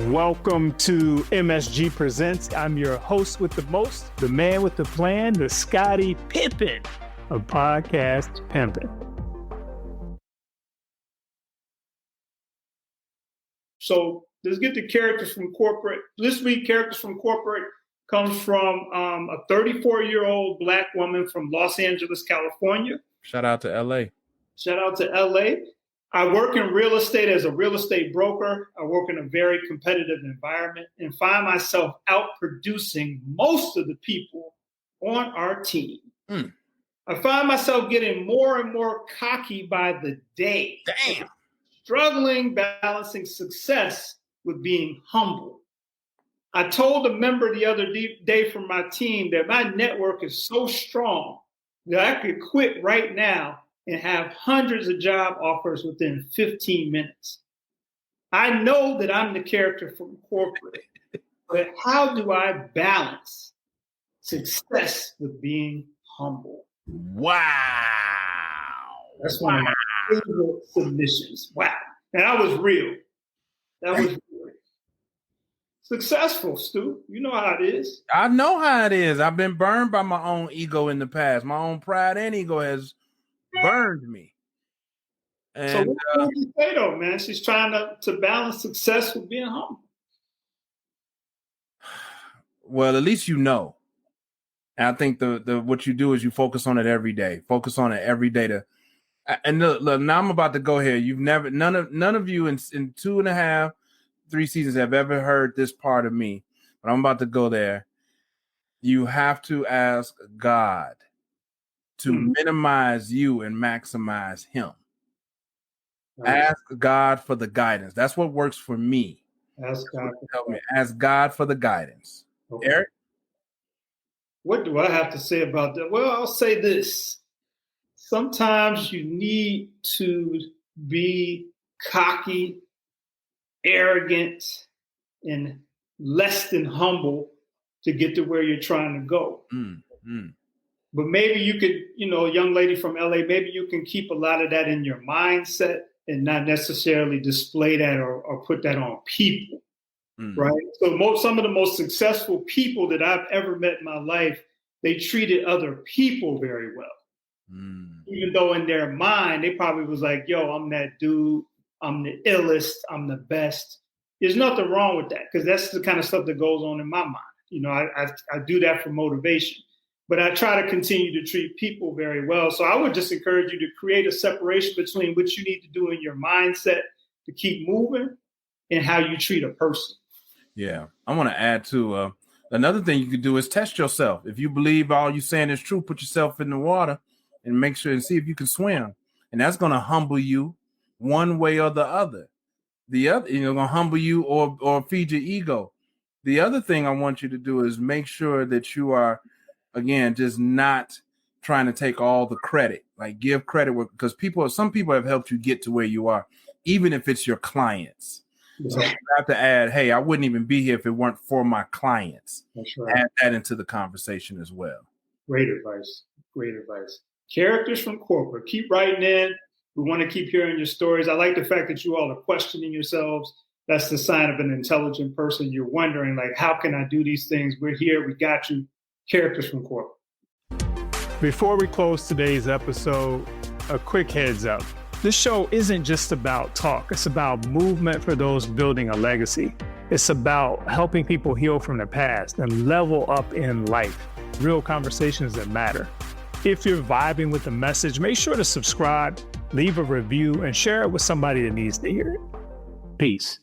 Welcome to MSG Presents. I'm your host with the most, the man with the plan, the Scottie Pippen of podcast pimping. So let's get the characters from corporate. This week, characters from corporate comes from a 34-year-old Black woman from Los Angeles, California. Shout out to LA. Shout out to LA. I work in real estate as a real estate broker. I work in a very competitive environment and find myself outproducing most of the people on our team. I find myself getting more and more cocky by the day. Damn. Struggling balancing success with being humble. I told a member the other day from my team that my network is so strong that I could quit right now and have hundreds of job offers within 15 minutes. I know that I'm the character from corporate, but how do I balance success with being humble? Wow. That's one of my favorite submissions. Wow. And I was real. That was real. Successful, Stu. You know how it is. I know how it is. I've been burned by my own ego in the past. My own pride and ego has burned me. And, so what would you say though, man? She's trying to balance success with being humble. Well, at least you know. And I think the what you do is you focus on it every day. Focus on it every day. And look, now I'm about to go here. You've never, none of you in 2.5, 3 seasons have ever heard this part of me, but I'm about to go there. You have to ask God to minimize you and maximize him. Right. Ask God for the guidance. That's what works for me. Ask God to help me. Ask God for the guidance. Okay. Eric? What do I have to say about that? Well, I'll say this. Sometimes you need to be cocky, arrogant, and less than humble to get to where you're trying to go. But maybe you could, young lady from LA, maybe you can keep a lot of that in your mindset and not necessarily display that or put that on people, right? So some of the most successful people that I've ever met in my life, they treated other people very well. Even though in their mind, they probably was like, yo, I'm that dude. I'm the illest. I'm the best. There's nothing wrong with that because that's the kind of stuff that goes on in my mind. I do that for motivation. But I try to continue to treat people very well. So I would just encourage you to create a separation between what you need to do in your mindset to keep moving and how you treat a person. Yeah. I want to add to another thing you could do is test yourself. If you believe all you're saying is true, put yourself in the water and make sure and see if you can swim. And that's going to humble you one way or the other. The other, going to humble you or feed your ego. The other thing I want you to do is make sure that you are, again, just not trying to take all the credit, like give credit because some people have helped you get to where you are, even if it's your clients. Yeah. So you have to add, hey, I wouldn't even be here if it weren't for my clients. That's right. Add that into the conversation as well. Great advice. Great advice. Characters from corporate. Keep writing in. We want to keep hearing your stories. I like the fact that you all are questioning yourselves. That's the sign of an intelligent person. You're wondering, like, how can I do these things? We're here. We got you. Characters from corporate. Before we close today's episode, a quick heads up. This show isn't just about talk. It's about movement for those building a legacy. It's about helping people heal from their past and level up in life. Real conversations that matter. If you're vibing with the message, make sure to subscribe, leave a review, and share it with somebody that needs to hear it. Peace.